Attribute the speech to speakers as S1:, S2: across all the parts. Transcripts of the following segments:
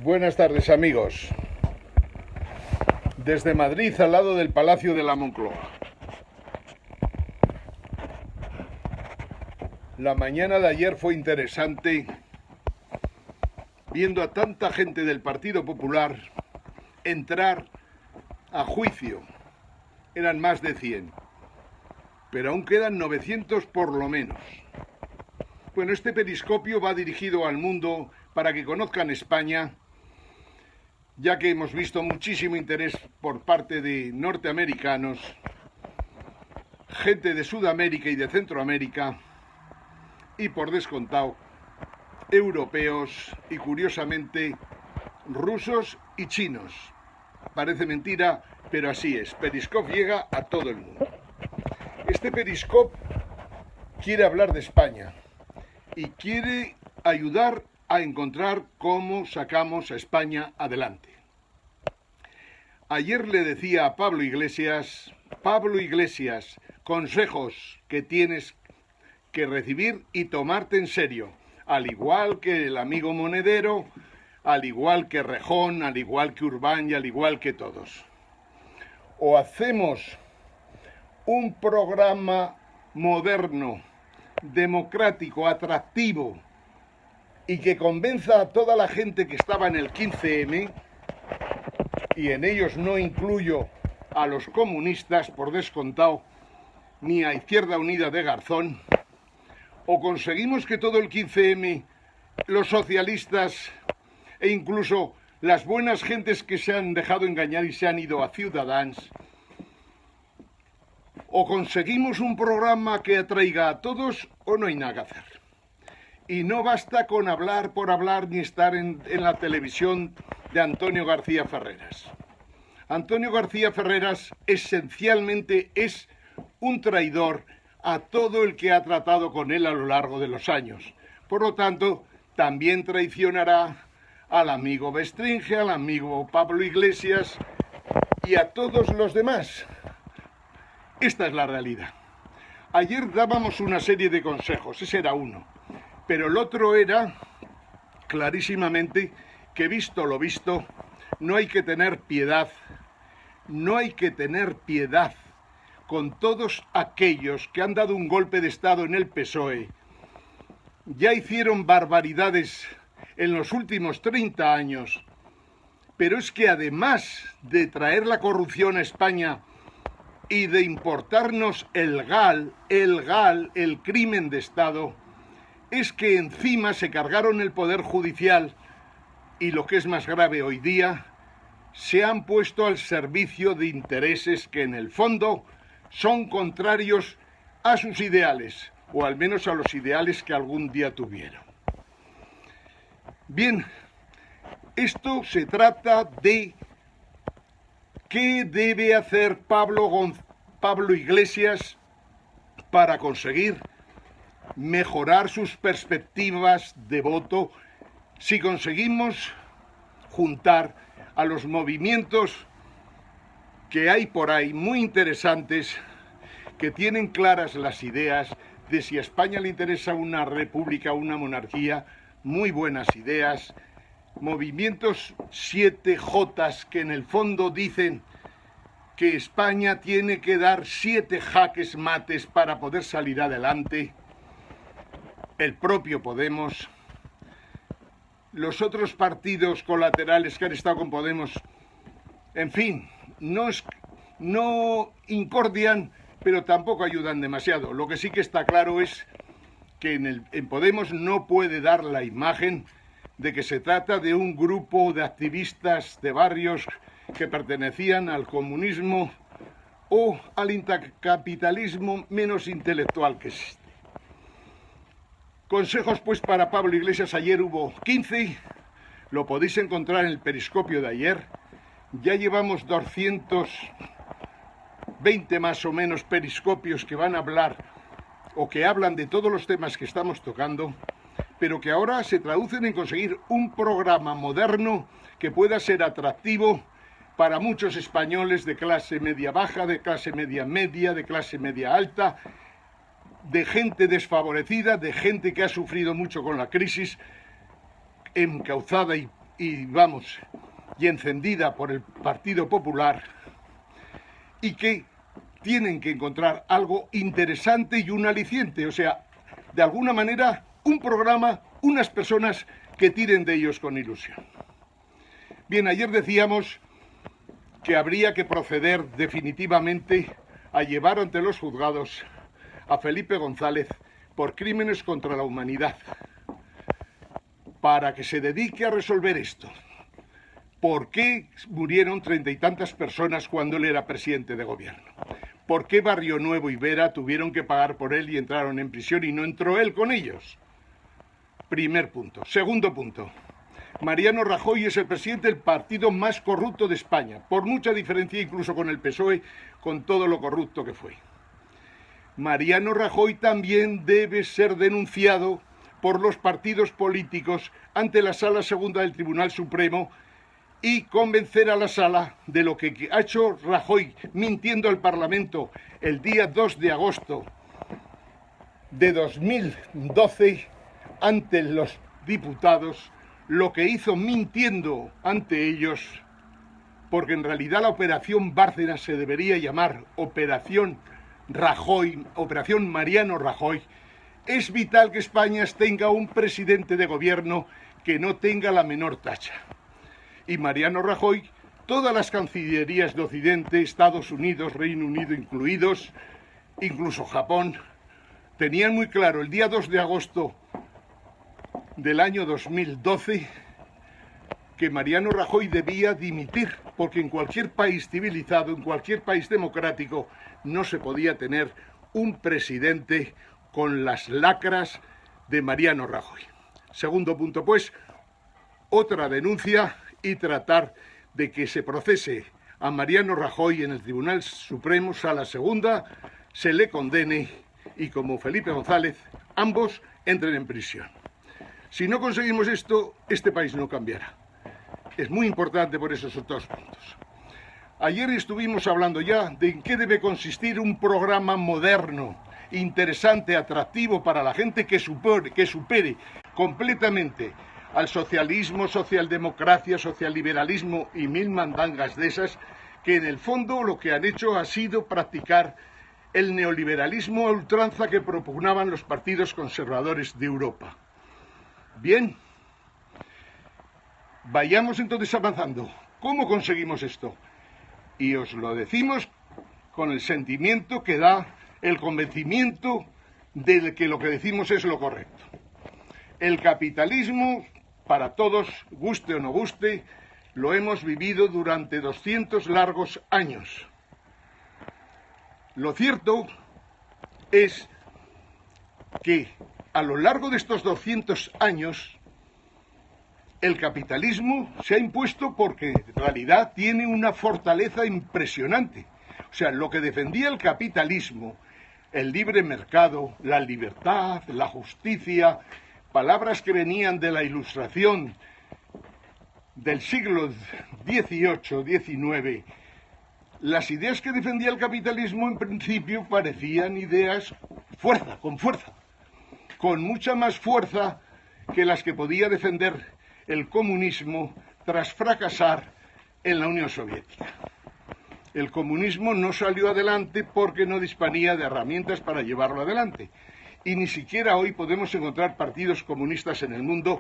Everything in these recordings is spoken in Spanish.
S1: Buenas tardes, amigos. Desde Madrid, al lado del Palacio de la Moncloa. La mañana de ayer fue interesante viendo a tanta gente del Partido Popular entrar a juicio. Eran más de 100, pero aún quedan 900 por lo menos. Bueno, este periscopio va dirigido al mundo para que conozcan España, ya que hemos visto muchísimo interés por parte de norteamericanos, gente de Sudamérica y de Centroamérica, y por descontado, europeos y curiosamente rusos y chinos. Parece mentira, pero así es. Periscope llega a todo el mundo. Este Periscope quiere hablar de España y quiere ayudar a encontrar cómo sacamos a España adelante. Ayer le decía a Pablo Iglesias, consejos que tienes que recibir y tomarte en serio, al igual que el amigo Monedero, al igual que Rejón, al igual que Urbán y al igual que todos. O hacemos un programa moderno, democrático, atractivo y que convenza a toda la gente que estaba en el 15M, y en ellos no incluyo a los comunistas por descontado, ni a Izquierda Unida de Garzón, o conseguimos que todo el 15M, los socialistas e incluso las buenas gentes que se han dejado engañar y se han ido a Ciudadans, o conseguimos un programa que atraiga a todos, o no hay nada que hacer. Y no basta con hablar por hablar ni estar en la televisión de Antonio García Ferreras. Antonio García Ferreras esencialmente es un traidor a todo el que ha tratado con él a lo largo de los años. Por lo tanto, también traicionará al amigo Bestringe, al amigo Pablo Iglesias y a todos los demás. Esta es la realidad. Ayer dábamos una serie de consejos, ese era uno, pero el otro era clarísimamente que, visto lo visto, no hay que tener piedad, con todos aquellos que han dado un golpe de Estado en el PSOE. Ya hicieron barbaridades en los últimos 30 años, pero es que además de traer la corrupción a España y de importarnos el GAL, el crimen de Estado, es que encima se cargaron el Poder Judicial y, lo que es más grave hoy día, se han puesto al servicio de intereses que en el fondo son contrarios a sus ideales, o al menos a los ideales que algún día tuvieron. Bien, esto se trata de qué debe hacer Pablo Iglesias para conseguir mejorar sus perspectivas de voto si conseguimos juntar a los movimientos que hay por ahí muy interesantes, que tienen claras las ideas de si a España le interesa una república o una monarquía, muy buenas ideas, movimientos 7J que en el fondo dicen que España tiene que dar 7 jaques mates para poder salir adelante, el propio Podemos, los otros partidos colaterales que han estado con Podemos, en fin, no incordian, pero tampoco ayudan demasiado. Lo que sí que está claro es que en Podemos no puede dar la imagen de que se trata de un grupo de activistas de barrios que pertenecían al comunismo o al intercapitalismo menos intelectual que existe. Consejos pues para Pablo Iglesias, ayer hubo 15, lo podéis encontrar en el periscopio de ayer. Ya llevamos 220 más o menos periscopios que van a hablar o que hablan de todos los temas que estamos tocando, pero que ahora se traducen en conseguir un programa moderno que pueda ser atractivo para muchos españoles de clase media baja, de clase media media, de clase media alta, de gente desfavorecida, de gente que ha sufrido mucho con la crisis, encauzada y y encendida por el Partido Popular, y que tienen que encontrar algo interesante y un aliciente, o sea, de alguna manera, un programa, unas personas que tiren de ellos con ilusión. Bien, ayer decíamos que habría que proceder definitivamente a llevar ante los juzgados a Felipe González por crímenes contra la humanidad, para que se dedique a resolver esto. ¿Por qué murieron 30 y tantas personas cuando él era presidente de gobierno? ¿Por qué Barrio Nuevo y Vera tuvieron que pagar por él y entraron en prisión y no entró él con ellos? Primer punto. Segundo punto. Mariano Rajoy es el presidente del partido más corrupto de España, por mucha diferencia incluso con el PSOE, con todo lo corrupto que fue. Mariano Rajoy también debe ser denunciado por los partidos políticos ante la Sala Segunda del Tribunal Supremo y convencer a la Sala de lo que ha hecho Rajoy mintiendo al Parlamento el día 2 de agosto de 2012 ante los diputados, lo que hizo mintiendo ante ellos, porque en realidad la operación Bárcenas se debería llamar Operación Rajoy, Operación Mariano Rajoy. Es vital que España tenga un presidente de gobierno que no tenga la menor tacha. Y Mariano Rajoy, todas las cancillerías de Occidente, Estados Unidos, Reino Unido incluidos, incluso Japón, tenían muy claro el día 2 de agosto del año 2012 que Mariano Rajoy debía dimitir, porque en cualquier país civilizado, en cualquier país democrático, no se podía tener un presidente con las lacras de Mariano Rajoy. Segundo punto, pues, otra denuncia y tratar de que se procese a Mariano Rajoy en el Tribunal Supremo, Sala Segunda, se le condene y, como Felipe González, ambos entren en prisión. Si no conseguimos esto, este país no cambiará. Es muy importante por esos dos puntos. Ayer estuvimos hablando ya de en qué debe consistir un programa moderno, interesante, atractivo para la gente que supere completamente al socialismo, socialdemocracia, socialliberalismo y mil mandangas de esas, que en el fondo lo que han hecho ha sido practicar el neoliberalismo a ultranza que propugnaban los partidos conservadores de Europa. Bien, vayamos entonces avanzando. ¿Cómo conseguimos esto? Y os lo decimos con el sentimiento que da el convencimiento de que lo que decimos es lo correcto. El capitalismo, para todos, guste o no guste, lo hemos vivido durante 200 largos años. Lo cierto es que a lo largo de estos 200 años el capitalismo se ha impuesto porque en realidad tiene una fortaleza impresionante. O sea, lo que defendía el capitalismo, el libre mercado, la libertad, la justicia, palabras que venían de la Ilustración del siglo XVIII, XIX, las ideas que defendía el capitalismo en principio parecían ideas con mucha más fuerza que las que podía defender el comunismo tras fracasar en la Unión Soviética. El comunismo no salió adelante porque no disponía de herramientas para llevarlo adelante. Y ni siquiera hoy podemos encontrar partidos comunistas en el mundo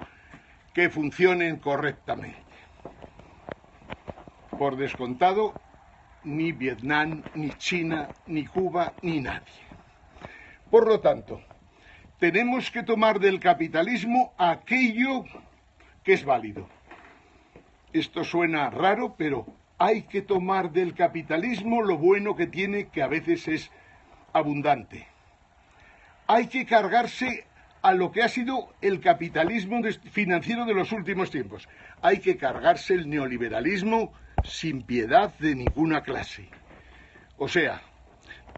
S1: que funcionen correctamente. Por descontado, ni Vietnam, ni China, ni Cuba, ni nadie. Por lo tanto, tenemos que tomar del capitalismo aquello que es válido. Esto suena raro, pero hay que tomar del capitalismo lo bueno que tiene, que a veces es abundante. Hay que cargarse a lo que ha sido el capitalismo financiero de los últimos tiempos. Hay que cargarse el neoliberalismo sin piedad de ninguna clase. O sea,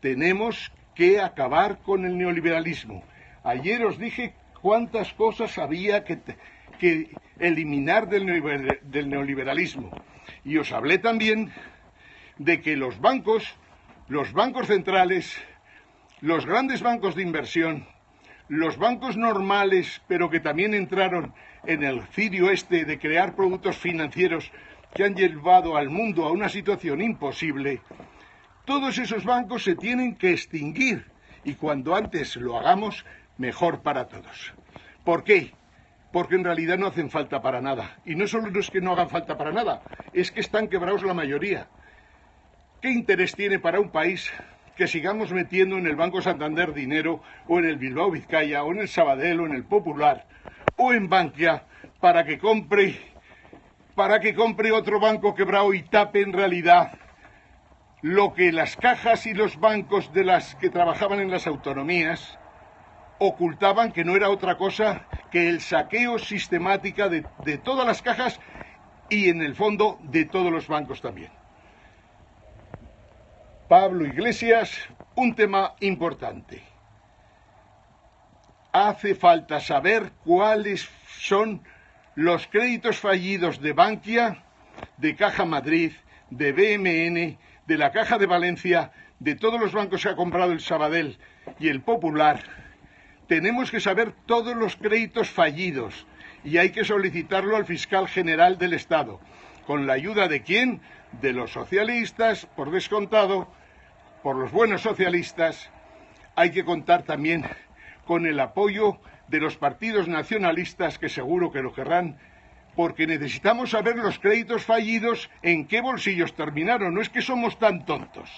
S1: tenemos que acabar con el neoliberalismo. Ayer os dije cuántas cosas había que eliminar del neoliberalismo. Y os hablé también de que los bancos centrales, los grandes bancos de inversión, Los bancos normales, pero que también entraron en el cirio este de crear productos financieros que han llevado al mundo a una situación imposible, todos esos bancos se tienen que extinguir y cuanto antes lo hagamos, mejor para todos. ¿Por qué? Porque en realidad no hacen falta para nada. Y no solo es que no hagan falta para nada, es que están quebrados la mayoría. ¿Qué interés tiene para un país que sigamos metiendo en el Banco Santander dinero, o en el Bilbao Vizcaya, o en el Sabadell, o en el Popular, o en Bankia, para que compre otro banco quebrado y tape en realidad lo que las cajas y los bancos de las que trabajaban en las autonomías ocultaban, que no era otra cosa que el saqueo sistemático de todas las cajas y en el fondo de todos los bancos también? Pablo Iglesias, un tema importante. Hace falta saber cuáles son los créditos fallidos de Bankia, de Caja Madrid, de BMN, de la Caja de Valencia, de todos los bancos que ha comprado el Sabadell y el Popular. Tenemos que saber todos los créditos fallidos y hay que solicitarlo al fiscal general del Estado. ¿Con la ayuda de quién? De los socialistas, por descontado, por los buenos socialistas. Hay que contar también con el apoyo de los partidos nacionalistas, que seguro que lo querrán, porque necesitamos saber los créditos fallidos en qué bolsillos terminaron. No es que somos tan tontos.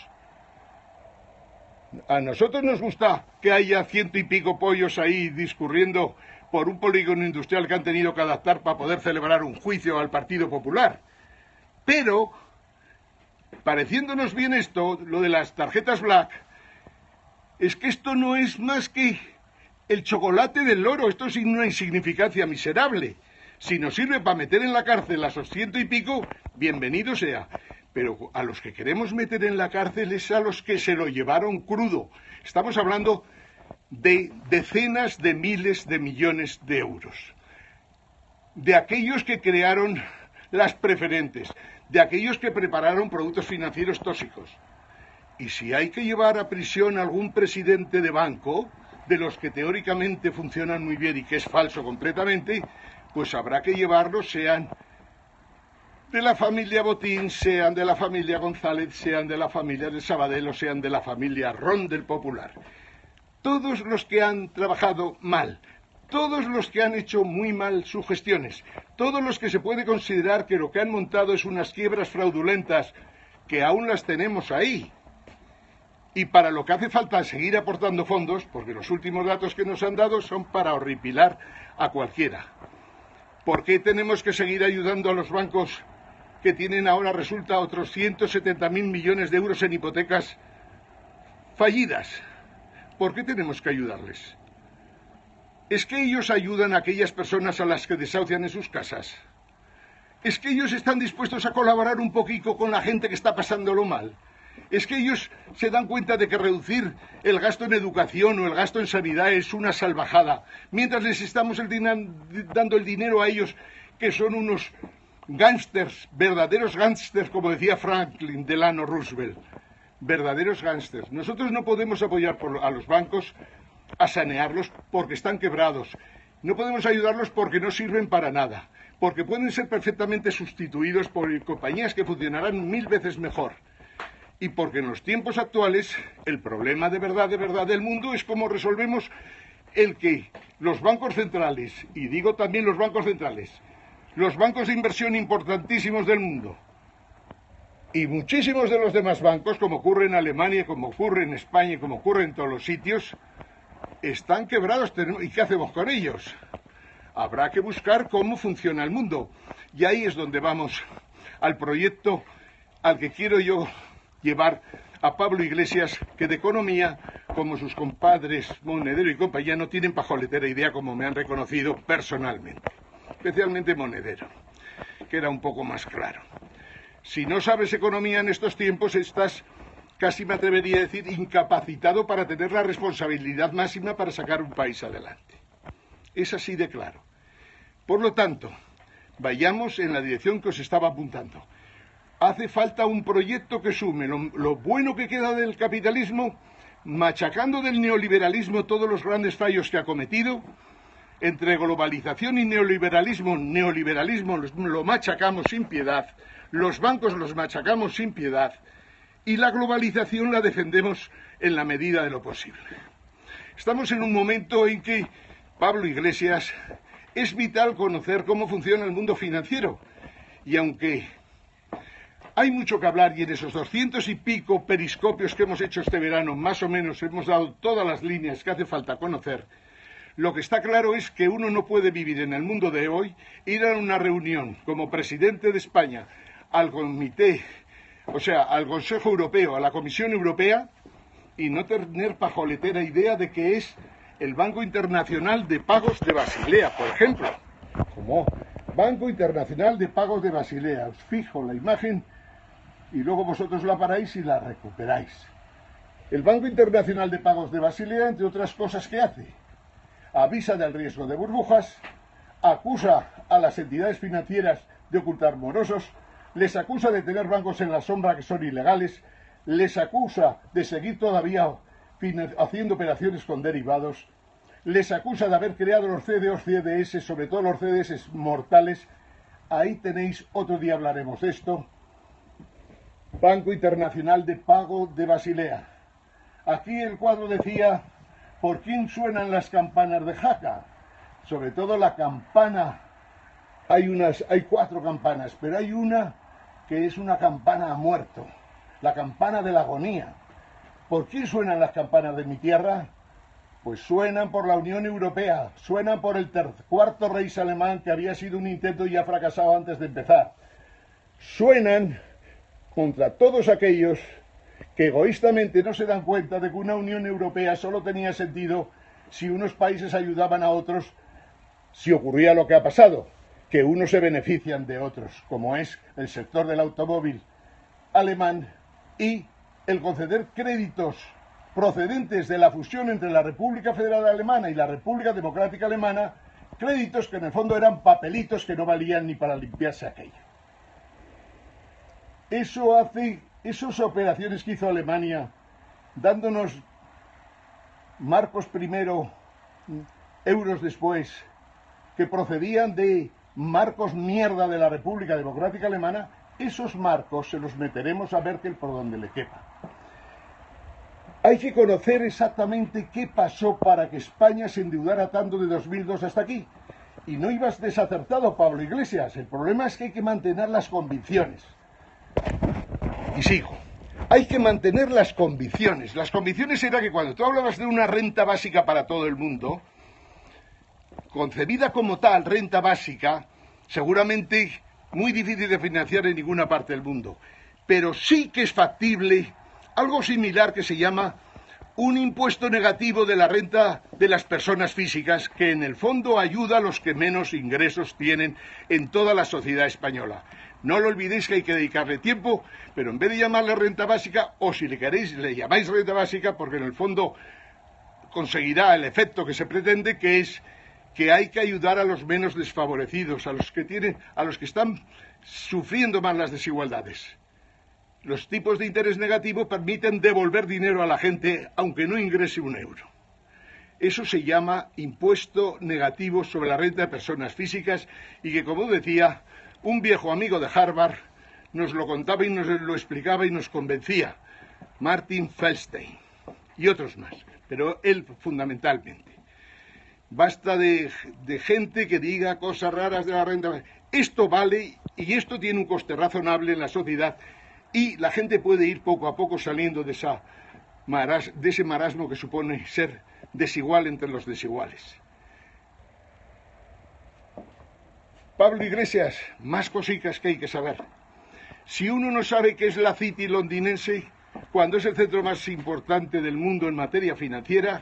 S1: A nosotros nos gusta que haya 100 y pico pollos ahí discurriendo por un polígono industrial que han tenido que adaptar para poder celebrar un juicio al Partido Popular. Pero, pareciéndonos bien esto, lo de las tarjetas Black, es que esto no es más que el chocolate del loro. Esto es una insignificancia miserable. Si nos sirve para meter en la cárcel a esos 100 y pico, bienvenido sea. Pero a los que queremos meter en la cárcel es a los que se lo llevaron crudo. Estamos hablando de decenas de miles de millones de euros. De aquellos que crearon las preferentes, de aquellos que prepararon productos financieros tóxicos. Y si hay que llevar a prisión a algún presidente de banco, de los que teóricamente funcionan muy bien y que es falso completamente, pues habrá que llevarlos, sean de la familia Botín, sean de la familia González, sean de la familia de Sabadell o sean de la familia Ron del Popular. Todos los que han trabajado mal, todos los que han hecho muy mal sus gestiones, todos los que se puede considerar que lo que han montado es unas quiebras fraudulentas, que aún las tenemos ahí, y para lo que hace falta seguir aportando fondos, porque los últimos datos que nos han dado son para horripilar a cualquiera. ¿Por qué tenemos que seguir ayudando a los bancos que tienen ahora, resulta, otros 170.000 millones de euros en hipotecas fallidas? ¿Por qué tenemos que ayudarles? ¿Es que ellos ayudan a aquellas personas a las que desahucian en sus casas? ¿Es que ellos están dispuestos a colaborar un poquito con la gente que está pasándolo mal? ¿Es que ellos se dan cuenta de que reducir el gasto en educación o el gasto en sanidad es una salvajada, mientras les estamos dando el dinero a ellos, que son unos gángsters, verdaderos gángsters, como decía Franklin Delano Roosevelt? Verdaderos gángsters. Nosotros no podemos apoyar a los bancos a sanearlos porque están quebrados. No podemos ayudarlos porque no sirven para nada, porque pueden ser perfectamente sustituidos por compañías que funcionarán 1000 veces mejor. Y porque en los tiempos actuales el problema de verdad del mundo es cómo resolvemos el que los bancos centrales, y digo también los bancos centrales, los bancos de inversión importantísimos del mundo, y muchísimos de los demás bancos, como ocurre en Alemania, como ocurre en España, como ocurre en todos los sitios, están quebrados. ¿Y qué hacemos con ellos? Habrá que buscar cómo funciona el mundo. Y ahí es donde vamos al proyecto al que quiero yo llevar a Pablo Iglesias, que de economía, como sus compadres Monedero y compañía, no tienen pajoletera idea, como me han reconocido personalmente. Especialmente Monedero, que era un poco más claro. Si no sabes economía en estos tiempos, estás, casi me atrevería a decir, incapacitado para tener la responsabilidad máxima para sacar un país adelante. Es así de claro. Por lo tanto, vayamos en la dirección que os estaba apuntando. Hace falta un proyecto que sume lo bueno que queda del capitalismo machacando del neoliberalismo todos los grandes fallos que ha cometido. Entre globalización y neoliberalismo, lo machacamos sin piedad, los bancos los machacamos sin piedad, y la globalización la defendemos en la medida de lo posible. Estamos en un momento en que, Pablo Iglesias, es vital conocer cómo funciona el mundo financiero. Y aunque hay mucho que hablar, y en esos 200 y pico periscopios que hemos hecho este verano, más o menos hemos dado todas las líneas que hace falta conocer, lo que está claro es que uno no puede vivir en el mundo de hoy, ir a una reunión como presidente de España al comité, o sea, al Consejo Europeo, a la Comisión Europea, y no tener pajoletera idea de que es el Banco Internacional de Pagos de Basilea, por ejemplo. Como Banco Internacional de Pagos de Basilea. Os fijo la imagen y luego vosotros la paráis y la recuperáis. El Banco Internacional de Pagos de Basilea, entre otras cosas, ¿qué hace? Avisa del riesgo de burbujas, acusa a las entidades financieras de ocultar morosos, les acusa de tener bancos en la sombra que son ilegales, les acusa de seguir todavía haciendo operaciones con derivados, les acusa de haber creado los CDOs, CDS, sobre todo los CDS mortales. Ahí tenéis, otro día hablaremos de esto. Banco Internacional de Pago de Basilea. Aquí el cuadro decía, ¿por quién suenan las campanas de Jaca? Sobre todo la campana, hay 4 campanas, pero hay una que es una campana a muerto, la campana de la agonía. ¿Por quién suenan las campanas de mi tierra? Pues suenan por la Unión Europea, suenan por el cuarto Reich alemán, que había sido un intento y ya fracasado antes de empezar. Suenan contra todos aquellos que egoístamente no se dan cuenta de que una Unión Europea solo tenía sentido si unos países ayudaban a otros, si ocurría lo que ha pasado, que unos se benefician de otros, como es el sector del automóvil alemán, y el conceder créditos procedentes de la fusión entre la República Federal Alemana y la República Democrática Alemana, créditos que en el fondo eran papelitos que no valían ni para limpiarse aquello. Esas operaciones que hizo Alemania, dándonos marcos primero, euros después, que procedían de marcos mierda de la República Democrática Alemana, esos marcos se los meteremos a Merkel por donde le quepa. Hay que conocer exactamente qué pasó para que España se endeudara tanto de 2002 hasta aquí. Y no ibas desacertado, Pablo Iglesias. El problema es que hay que mantener las convicciones. Y sigo. Hay que mantener las convicciones. Las convicciones era que cuando tú hablabas de una renta básica para todo el mundo, concebida como tal, renta básica, seguramente muy difícil de financiar en ninguna parte del mundo, pero sí que es factible algo similar que se llama un impuesto negativo de la renta de las personas físicas, que en el fondo ayuda a los que menos ingresos tienen en toda la sociedad española. No lo olvidéis, que hay que dedicarle tiempo, pero en vez de llamarle renta básica, o si le queréis, le llamáis renta básica, porque en el fondo conseguirá el efecto que se pretende, que es que hay que ayudar a los menos desfavorecidos, a los que están sufriendo más las desigualdades. Los tipos de interés negativo permiten devolver dinero a la gente aunque no ingrese un euro. Eso se llama impuesto negativo sobre la renta de personas físicas, y que, como decía, un viejo amigo de Harvard nos lo contaba y nos lo explicaba y nos convencía, Martin Feldstein y otros más, pero él fundamentalmente. Basta de gente que diga cosas raras de la renta. Esto vale y esto tiene un coste razonable en la sociedad, y la gente puede ir poco a poco saliendo de ese marasmo que supone ser desigual entre los desiguales. Pablo Iglesias, más cositas que hay que saber. Si uno no sabe qué es la City londinense, cuando es el centro más importante del mundo en materia financiera,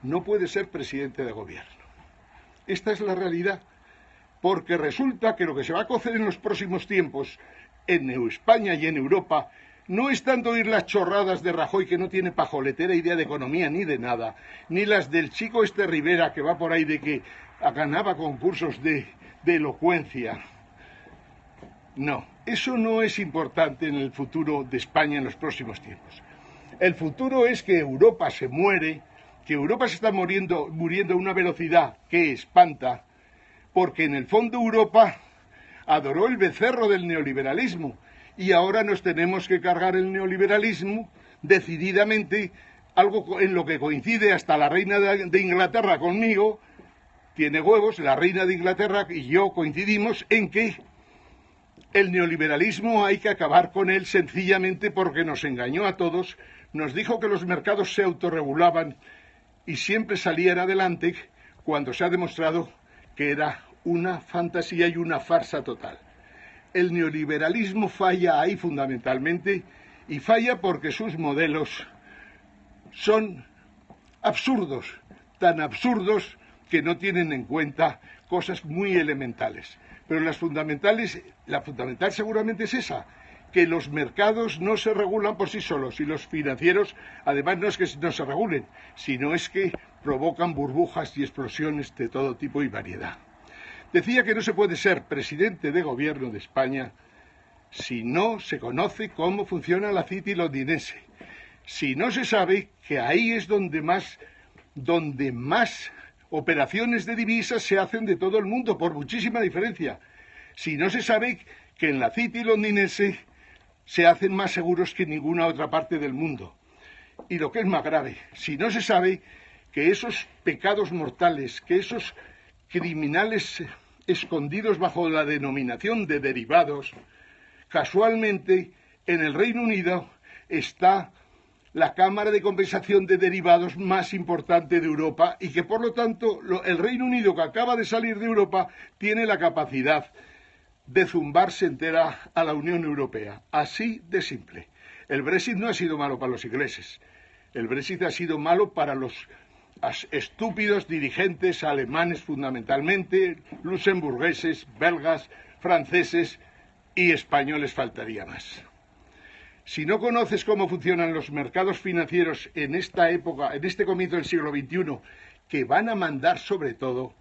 S1: no puede ser presidente de gobierno. Esta es la realidad, porque resulta que lo que se va a cocer en los próximos tiempos en España y en Europa no es tanto oír las chorradas de Rajoy, que no tiene pajoletera idea de economía ni de nada, ni las del chico Rivera, que va por ahí de que ganaba concursos de elocuencia. No, eso no es importante en el futuro de España en los próximos tiempos. El futuro es que Europa se muere, que Europa se está muriendo a una velocidad que espanta, porque en el fondo Europa adoró el becerro del neoliberalismo y ahora nos tenemos que cargar el neoliberalismo decididamente, algo en lo que coincide hasta la reina de Inglaterra conmigo, tiene huevos, la reina de Inglaterra y yo coincidimos en que el neoliberalismo hay que acabar con él sencillamente porque nos engañó a todos, nos dijo que los mercados se autorregulaban y siempre salían adelante cuando se ha demostrado que era una fantasía y una farsa total. El neoliberalismo falla ahí fundamentalmente y falla porque sus modelos son absurdos, tan absurdos que no tienen en cuenta cosas muy elementales. Pero la fundamental seguramente es esa, que los mercados no se regulan por sí solos y los financieros, además, no es que no se regulen, sino es que provocan burbujas y explosiones de todo tipo y variedad. Decía que no se puede ser presidente de gobierno de España si no se conoce cómo funciona la City londinense, si no se sabe que ahí es donde más operaciones de divisas se hacen de todo el mundo, por muchísima diferencia, si no se sabe que en la City londinense se hacen más seguros que en ninguna otra parte del mundo. Y lo que es más grave, si no se sabe que esos pecados mortales, que esos criminales escondidos bajo la denominación de derivados, casualmente en el Reino Unido está la Cámara de Compensación de Derivados más importante de Europa y que por lo tanto el Reino Unido, que acaba de salir de Europa, tiene la capacidad de zumbarse entera a la Unión Europea. Así de simple. El Brexit no ha sido malo para los ingleses. El Brexit ha sido malo para los estúpidos dirigentes alemanes fundamentalmente, luxemburgueses, belgas, franceses y españoles faltaría más. Si no conoces cómo funcionan los mercados financieros en esta época, en este comienzo del siglo XXI, que van a mandar sobre todo,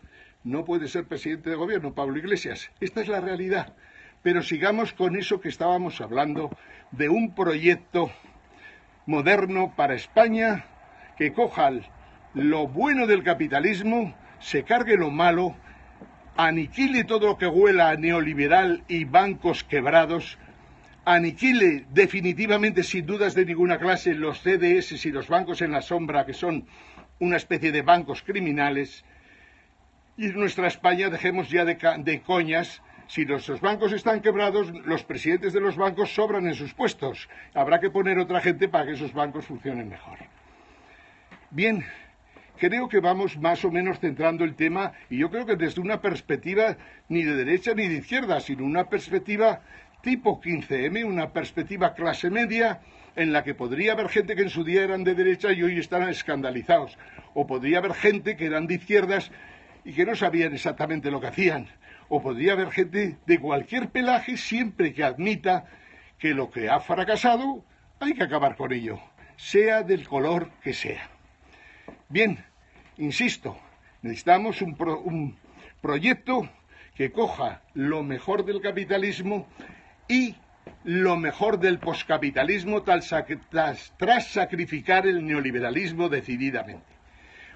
S1: no puedes ser presidente de gobierno, Pablo Iglesias. Esta es la realidad. Pero sigamos con eso que estábamos hablando, de un proyecto moderno para España que coja lo bueno del capitalismo, se cargue lo malo, aniquile todo lo que huela a neoliberal y bancos quebrados, aniquile definitivamente, sin dudas de ninguna clase, los CDS y los bancos en la sombra, que son una especie de bancos criminales, y en nuestra España dejemos ya de coñas. Si nuestros bancos están quebrados, los presidentes de los bancos sobran en sus puestos. Habrá que poner otra gente para que esos bancos funcionen mejor. Bien, creo que vamos más o menos centrando el tema, y yo creo que desde una perspectiva ni de derecha ni de izquierda, sino una perspectiva tipo 15M, una perspectiva clase media, en la que podría haber gente que en su día eran de derecha y hoy están escandalizados, o podría haber gente que eran de izquierdas y que no sabían exactamente lo que hacían, o podría haber gente de cualquier pelaje siempre que admita que lo que ha fracasado hay que acabar con ello, sea del color que sea. Bien, insisto, necesitamos un proyecto que coja lo mejor del capitalismo y lo mejor del poscapitalismo tras sacrificar el neoliberalismo decididamente.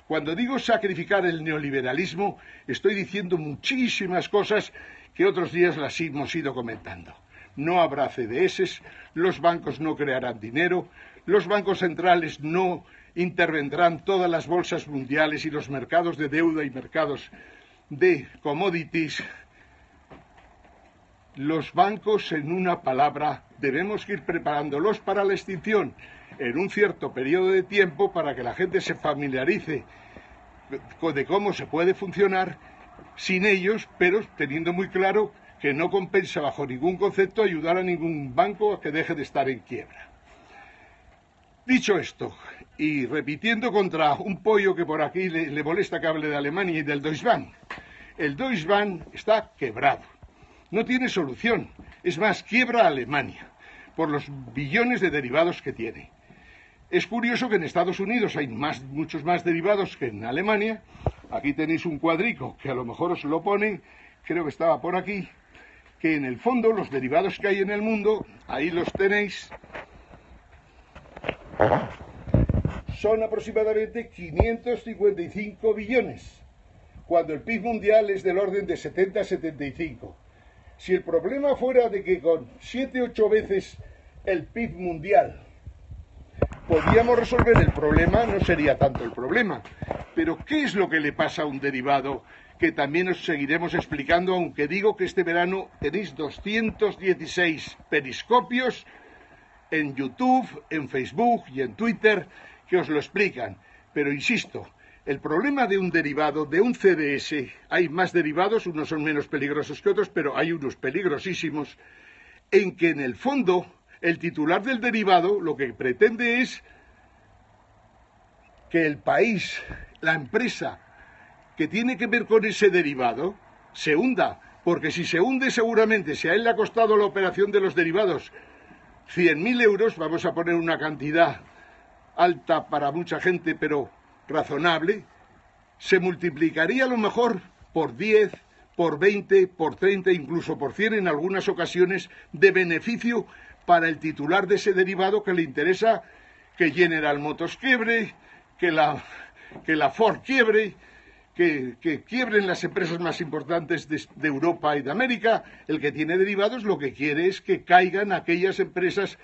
S1: Cuando digo sacrificar el neoliberalismo, estoy diciendo muchísimas cosas que otros días las hemos ido comentando. No habrá CDS, los bancos no crearán dinero, los bancos centrales no intervendrán todas las bolsas mundiales y los mercados de deuda y mercados de commodities. Los bancos, en una palabra, debemos ir preparándolos para la extinción en un cierto periodo de tiempo para que la gente se familiarice de cómo se puede funcionar sin ellos, pero teniendo muy claro que no compensa bajo ningún concepto ayudar a ningún banco a que deje de estar en quiebra. Dicho esto, y repitiendo contra un pollo que por aquí le molesta que hable de Alemania y del Deutsche Bank, el Deutsche Bank está quebrado, no tiene solución, es más, quiebra a Alemania por los billones de derivados que tiene. Es curioso que en Estados Unidos hay muchos más derivados que en Alemania. Aquí tenéis un cuadrico que a lo mejor os lo pone, creo que estaba por aquí, que en el fondo los derivados que hay en el mundo, ahí los tenéis, son aproximadamente 555 billones, cuando el PIB mundial es del orden de 70 a 75. Si el problema fuera de que con 7-8 veces el PIB mundial podíamos resolver el problema, no sería tanto el problema. Pero ¿qué es lo que le pasa a un derivado? Que también os seguiremos explicando, aunque digo que este verano tenéis 216 periscopios en YouTube, en Facebook y en Twitter que os lo explican. Pero insisto, el problema de un derivado, de un CDS, hay más derivados, unos son menos peligrosos que otros, pero hay unos peligrosísimos, en que en el fondo el titular del derivado lo que pretende es que el país, la empresa que tiene que ver con ese derivado, se hunda, porque si se hunde seguramente, si a él le ha costado la operación de los derivados 100.000 euros, vamos a poner una cantidad alta para mucha gente, pero razonable, se multiplicaría a lo mejor por 10, por 20, por 30, incluso por 100 en algunas ocasiones de beneficio para el titular de ese derivado que le interesa que General Motors quiebre, que la Ford quiebre, que quiebren las empresas más importantes de Europa y de América. El que tiene derivados lo que quiere es que caigan aquellas empresas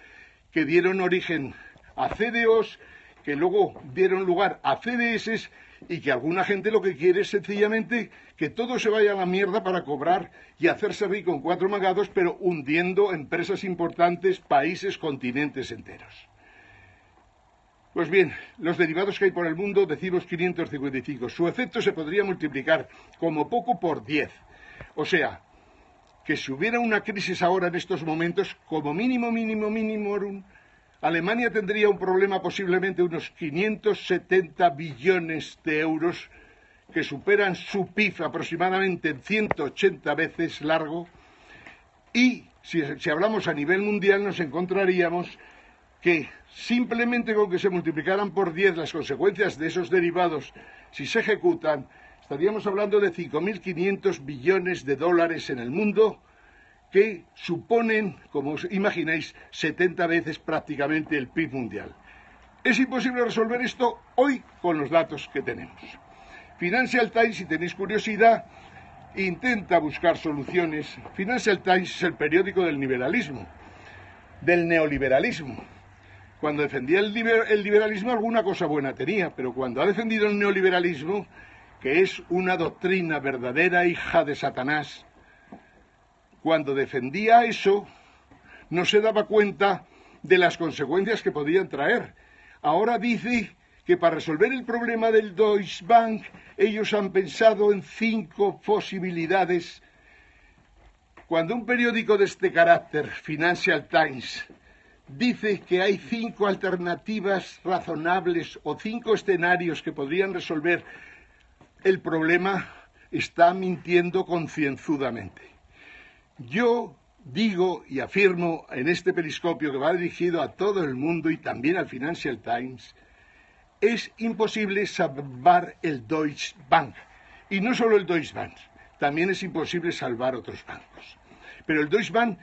S1: que dieron origen a CDOs, que luego dieron lugar a CDS, y que alguna gente lo que quiere es sencillamente que todo se vaya a la mierda para cobrar y hacerse rico en 4 mangados, pero hundiendo empresas importantes, países, continentes enteros. Pues bien, los derivados que hay por el mundo, decimos 555. Su efecto se podría multiplicar como poco por 10. O sea, que si hubiera una crisis ahora en estos momentos, como mínimo, Alemania tendría un problema posiblemente unos 570 billones de euros, que superan su PIB aproximadamente en 180 veces largo. Y si hablamos a nivel mundial, nos encontraríamos que simplemente con que se multiplicaran por 10 las consecuencias de esos derivados, si se ejecutan, estaríamos hablando de 5.500 billones de dólares en el mundo, que suponen, como os imagináis, 70 veces prácticamente el PIB mundial. Es imposible resolver esto hoy con los datos que tenemos. Financial Times, si tenéis curiosidad, intenta buscar soluciones. Financial Times es el periódico del liberalismo, del neoliberalismo. Cuando defendía el liberalismo alguna cosa buena tenía, pero cuando ha defendido el neoliberalismo, que es una doctrina verdadera hija de Satanás, cuando defendía eso, no se daba cuenta de las consecuencias que podían traer. Ahora dice que para resolver el problema del Deutsche Bank, ellos han pensado en 5 posibilidades. Cuando un periódico de este carácter, Financial Times, dice que hay 5 alternativas razonables o 5 escenarios que podrían resolver el problema, está mintiendo concienzudamente. Yo digo y afirmo en este periscopio, que va dirigido a todo el mundo y también al Financial Times, es imposible salvar el Deutsche Bank. Y no solo el Deutsche Bank, también es imposible salvar otros bancos. Pero el Deutsche Bank,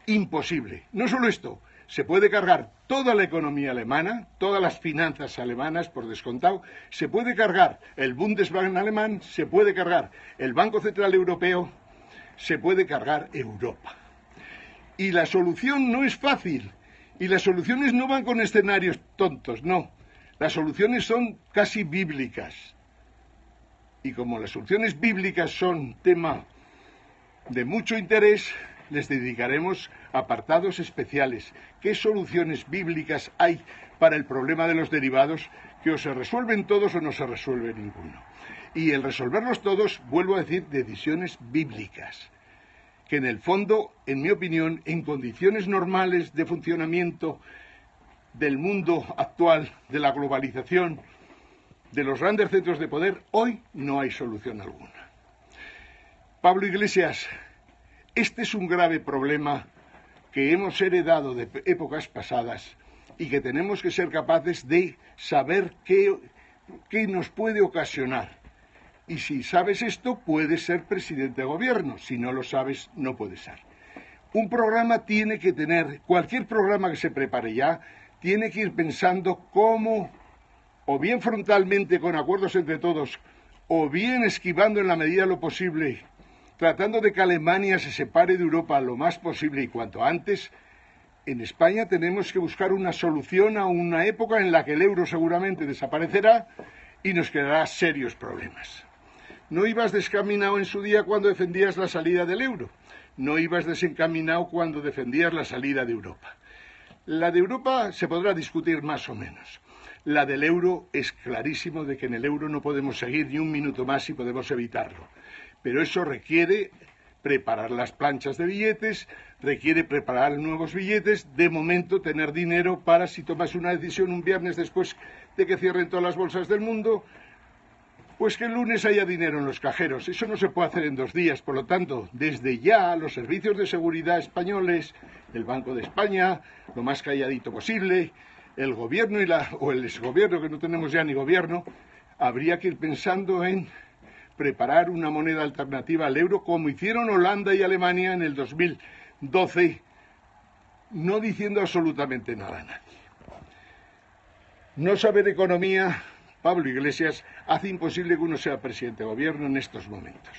S1: imposible. No solo esto, se puede cargar toda la economía alemana, todas las finanzas alemanas, por descontado, se puede cargar el Bundesbank alemán, se puede cargar el Banco Central Europeo, se puede cargar Europa. Y la solución no es fácil, y las soluciones no van con escenarios tontos, no. Las soluciones son casi bíblicas. Y como las soluciones bíblicas son tema de mucho interés, les dedicaremos apartados especiales. ¿Qué soluciones bíblicas hay para el problema de los derivados? Que o se resuelven todos o no se resuelve ninguno. Y el resolverlos todos, vuelvo a decir, decisiones bíblicas, que en el fondo, en mi opinión, en condiciones normales de funcionamiento del mundo actual, de la globalización, de los grandes centros de poder, hoy no hay solución alguna. Pablo Iglesias, este es un grave problema que hemos heredado de épocas pasadas y que tenemos que ser capaces de saber qué nos puede ocasionar. Y si sabes esto, puedes ser presidente de gobierno. Si no lo sabes, no puedes ser. Un programa tiene que tener, cualquier programa que se prepare ya, tiene que ir pensando cómo, o bien frontalmente con acuerdos entre todos, o bien esquivando en la medida de lo posible, tratando de que Alemania se separe de Europa lo más posible y cuanto antes. En España tenemos que buscar una solución a una época en la que el euro seguramente desaparecerá y nos creará serios problemas. No ibas descaminado en su día cuando defendías la salida del euro. No ibas desencaminado cuando defendías la salida de Europa. La de Europa se podrá discutir más o menos. La del euro es clarísimo de que en el euro no podemos seguir ni un minuto más si podemos evitarlo. Pero eso requiere preparar las planchas de billetes, requiere preparar nuevos billetes, de momento tener dinero para, si tomas una decisión un viernes después de que cierren todas las bolsas del mundo, pues que el lunes haya dinero en los cajeros. Eso no se puede hacer en 2 días, por lo tanto, desde ya los servicios de seguridad españoles, el Banco de España, lo más calladito posible, el gobierno o el exgobierno, que no tenemos ya ni gobierno, habría que ir pensando en preparar una moneda alternativa al euro, como hicieron Holanda y Alemania en el 2012, no diciendo absolutamente nada a nadie. No saber economía, Pablo Iglesias, hace imposible que uno sea presidente de gobierno en estos momentos.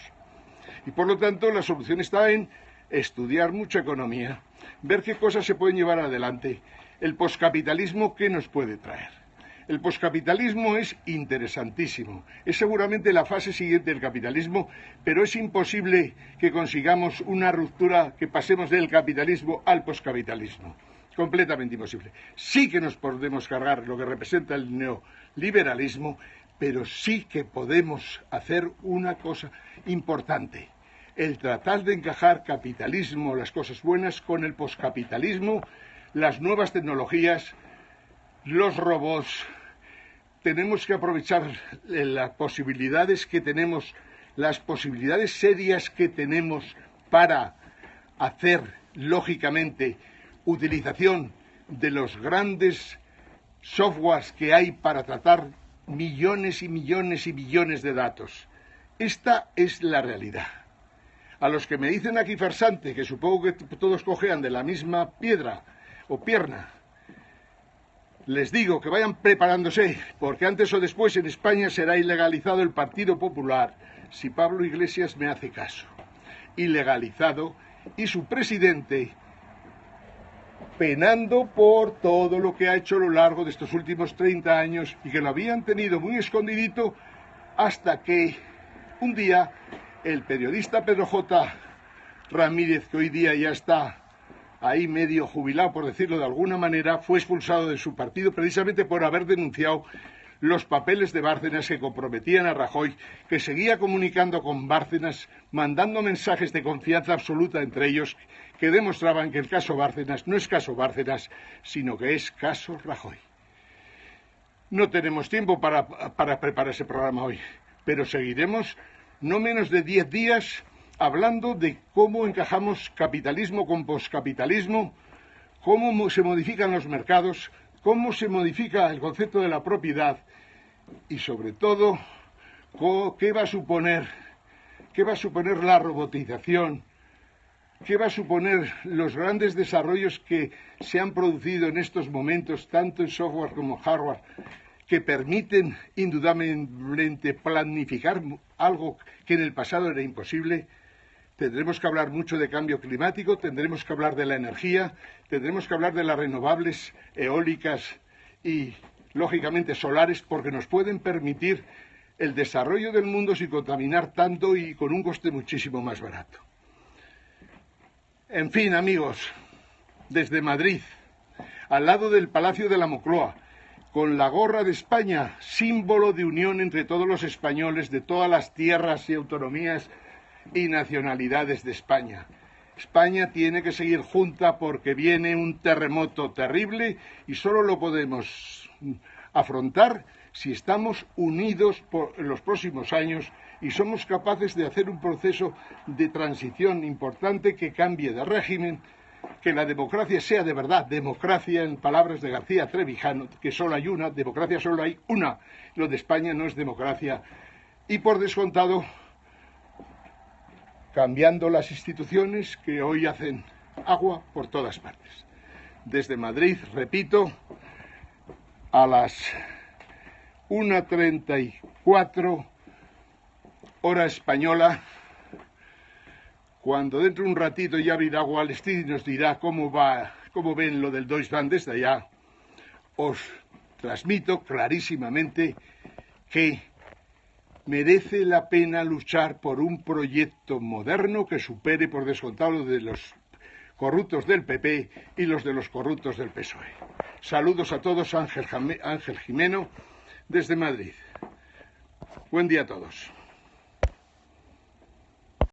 S1: Y por lo tanto la solución está en estudiar mucha economía, ver qué cosas se pueden llevar adelante, el poscapitalismo qué nos puede traer. El poscapitalismo es interesantísimo, es seguramente la fase siguiente del capitalismo, pero es imposible que consigamos una ruptura, que pasemos del capitalismo al poscapitalismo. Completamente imposible. Sí que nos podemos cargar lo que representa el neoliberalismo, pero sí que podemos hacer una cosa importante: el tratar de encajar capitalismo, las cosas buenas, con el poscapitalismo, las nuevas tecnologías, los robots. Tenemos que aprovechar las posibilidades que tenemos, las posibilidades serias que tenemos para hacer, lógicamente, utilización de los grandes softwares que hay para tratar millones y millones y millones de datos. Esta es la realidad. A los que me dicen aquí farsante, que supongo que todos cojean de la misma piedra o pierna, les digo que vayan preparándose, porque antes o después en España será ilegalizado el Partido Popular, si Pablo Iglesias me hace caso. Ilegalizado, y su presidente penando por todo lo que ha hecho a lo largo de estos últimos 30 años y que lo habían tenido muy escondidito hasta que un día el periodista Pedro J. Ramírez, que hoy día ya está ahí medio jubilado, por decirlo de alguna manera, fue expulsado de su partido precisamente por haber denunciado los papeles de Bárcenas que comprometían a Rajoy, que seguía comunicando con Bárcenas, mandando mensajes de confianza absoluta entre ellos, que demostraban que el caso Bárcenas no es caso Bárcenas, sino que es caso Rajoy. No tenemos tiempo para preparar ese programa hoy, pero seguiremos no menos de 10 días hablando de cómo encajamos capitalismo con poscapitalismo, cómo se modifican los mercados, cómo se modifica el concepto de la propiedad y, sobre todo, qué va a suponer la robotización, qué va a suponer los grandes desarrollos que se han producido en estos momentos, tanto en software como en hardware, que permiten indudablemente planificar algo que en el pasado era imposible. Tendremos que hablar mucho de cambio climático, tendremos que hablar de la energía, tendremos que hablar de las renovables eólicas y, lógicamente, solares, porque nos pueden permitir el desarrollo del mundo sin contaminar tanto y con un coste muchísimo más barato. En fin, amigos, desde Madrid, al lado del Palacio de la Moncloa, con la gorra de España, símbolo de unión entre todos los españoles de todas las tierras y autonomías y nacionalidades de España. España tiene que seguir junta porque viene un terremoto terrible y solo lo podemos afrontar si estamos unidos en los próximos años y somos capaces de hacer un proceso de transición importante que cambie de régimen, que la democracia sea de verdad democracia, en palabras de García Trevijano, que solo hay una, democracia solo hay una, lo de España no es democracia, y por descontado cambiando las instituciones que hoy hacen agua por todas partes. desde Madrid, repito, a las 1:34 hora española, cuando dentro de un ratito ya abrirá Wall-Street y nos dirá cómo ven lo del Deutsche Bank desde allá. Os transmito clarísimamente que merece la pena luchar por un proyecto moderno que supere por descontado lo de los corruptos del PP y los de los corruptos del PSOE. Saludos a todos, Ángel Jimeno, desde Madrid. Buen día a todos.